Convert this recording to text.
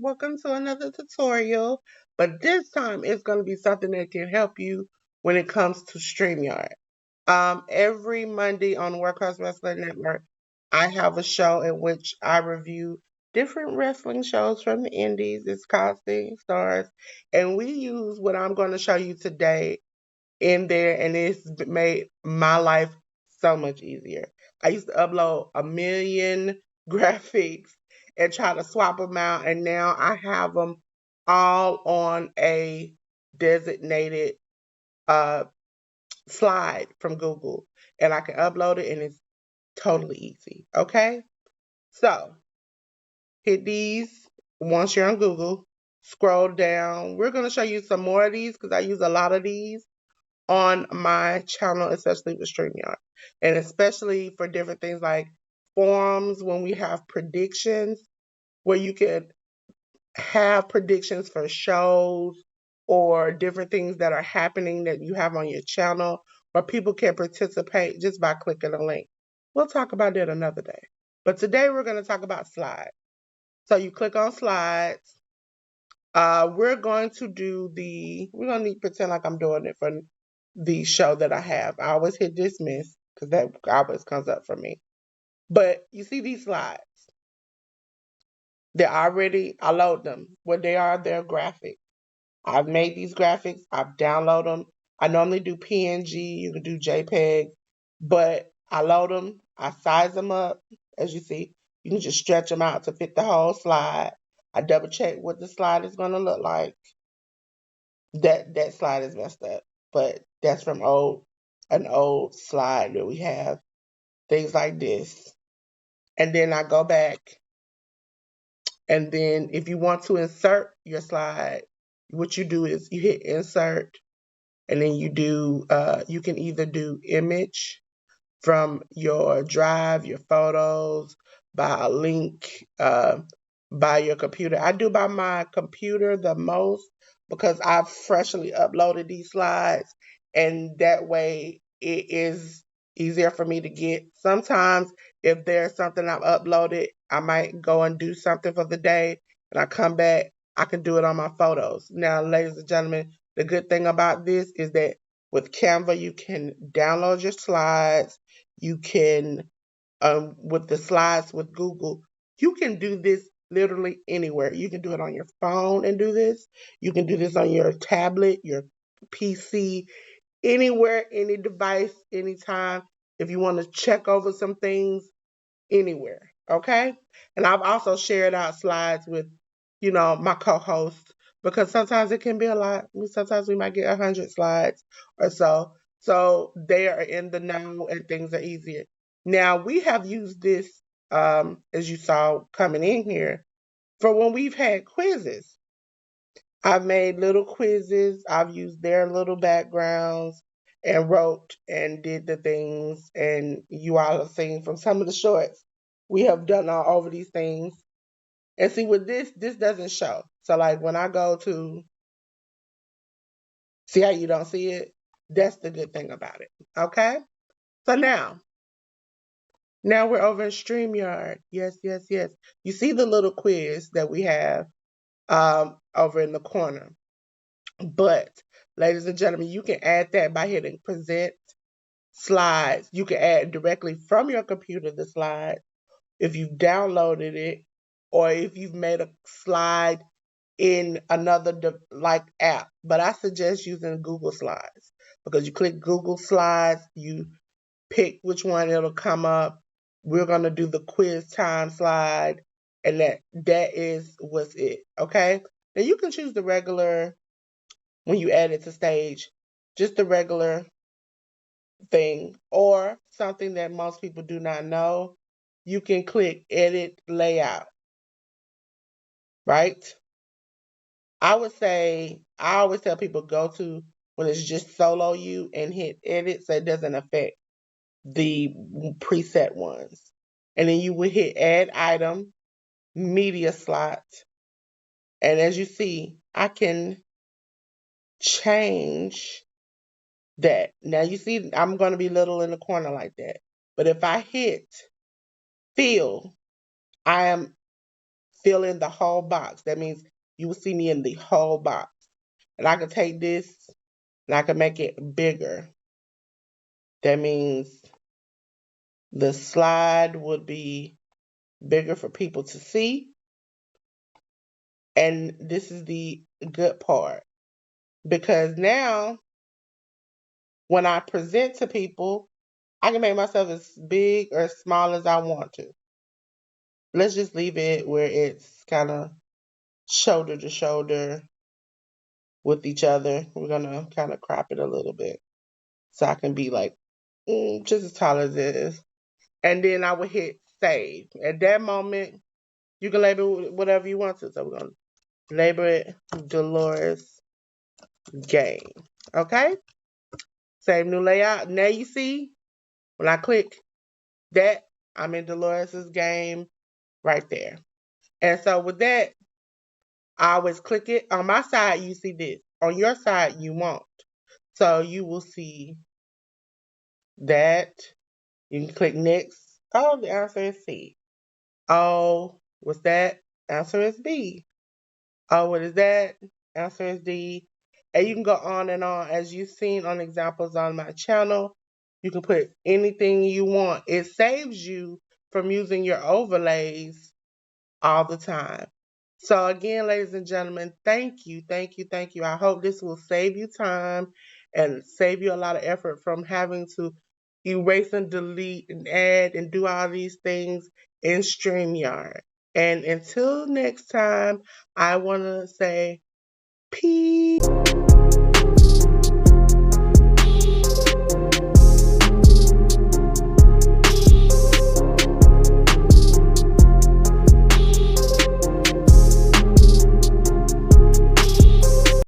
welcome to another tutorial. But this time it's going to be something that can help you when it comes to StreamYard. Every Monday on Workhorse Wrestling Network, I have a show in which I review different wrestling shows from the indies. It's called Sing Stars. And we use what I'm going to show you today in there, and it's made my life so much easier. I used to upload a million graphics and try to swap them out, and now I have them all on a designated uh, slide from Google, and I can upload it, and it's totally easy. Okay, so hit these once you're on Google. Scroll down. We're going to show you some more of these because I use a lot of these on my channel, especially with StreamYard. And especially for different things like forums when we have predictions, where you could have predictions for shows or different things that are happening that you have on your channel, where people can participate just by clicking a link. We'll talk about that another day. But today we're going to talk about slides. So you click on slides. We're going to need to pretend like I'm doing it for the show that I have. I always hit dismiss because that always comes up for me. But you see these slides. I load them. What they are, they're graphics. I've made these graphics. I've downloaded them. I normally do PNG. You can do JPEG. But I load them. I size them up. As you see, you can just stretch them out to fit the whole slide. I double check what the slide is going to look like. That slide is messed up, but that's from an old slide that we have. Things like this. And then I go back, and then if you want to insert your slide, what you do is you hit insert, and then you can either do image from your drive, your photos, by a link, by your computer. I do by my computer the most because I've freshly uploaded these slides, and that way it is easier for me to get. Sometimes if there's something I've uploaded, I might go and do something for the day, and I come back, I can do it on my photos. Now, ladies and gentlemen, the good thing about this is that with Canva, you can download your slides. You can, with the slides with Google, you can do this literally anywhere. You can do it on your phone and do this. You can do this on your tablet, your PC, anywhere, any device, anytime. If you want to check over some things, anywhere. Okay. And I've also shared out slides with, my co-hosts because sometimes it can be a lot. Sometimes we might get 100 slides or so. So they are in the know and things are easier. Now we have used this, as you saw coming in here, for when we've had quizzes. I've made little quizzes. I've used their little backgrounds and wrote and did the things. And you all have seen from some of the shorts, we have done all over these things. And see, with this doesn't show. So, like when I go to see how you don't see it, that's the good thing about it. Okay. So now we're over in StreamYard. Yes, yes, yes. You see the little quiz that we have over in the corner. But, ladies and gentlemen, you can add that by hitting present slides. You can add directly from your computer the slide if you've downloaded it, or if you've made a slide in another like app. But I suggest using Google Slides because you click Google Slides, you pick which one, it'll come up. We're gonna do the quiz time slide, and that is what's it. Okay. Now you can choose the regular when you add it to stage, just the regular thing, or something that most people do not know. You can click edit layout, right? I always tell people go to when it's just solo you and hit edit so it doesn't affect the preset ones. And then you would hit add item, media slot. And as you see, I can change that. Now you see I'm going to be little in the corner like that. But if I hit fill, I am fill in the whole box. That means you will see me in the whole box. And I can take this and I can make it bigger. That means the slide would be bigger for people to see. And this is the good part. Because now, when I present to people, I can make myself as big or as small as I want to. Let's just leave it where it's kind of shoulder to shoulder with each other. We're going to kind of crop it a little bit so I can be like just as tall as it is. And then I would hit save. At that moment, you can label it whatever you want to. So we're going to label it Dolores Game. Okay? Save new layout. Now you see, when I click that, I'm in Dolores's game right there. And so with that, I always click it. On my side, you see this. On your side, you won't. So you will see that. You can click next. Oh, the answer is C. Oh, what's that? Answer is B. Oh, what is that? Answer is D. And you can go on and on. As you've seen on examples on my channel, you can put anything you want. It saves you from using your overlays all the time. So again, ladies and gentlemen, thank you, thank you, thank you. I hope this will save you time and save you a lot of effort from having to erase and delete and add and do all these things in StreamYard. And until next time, I want to say peace.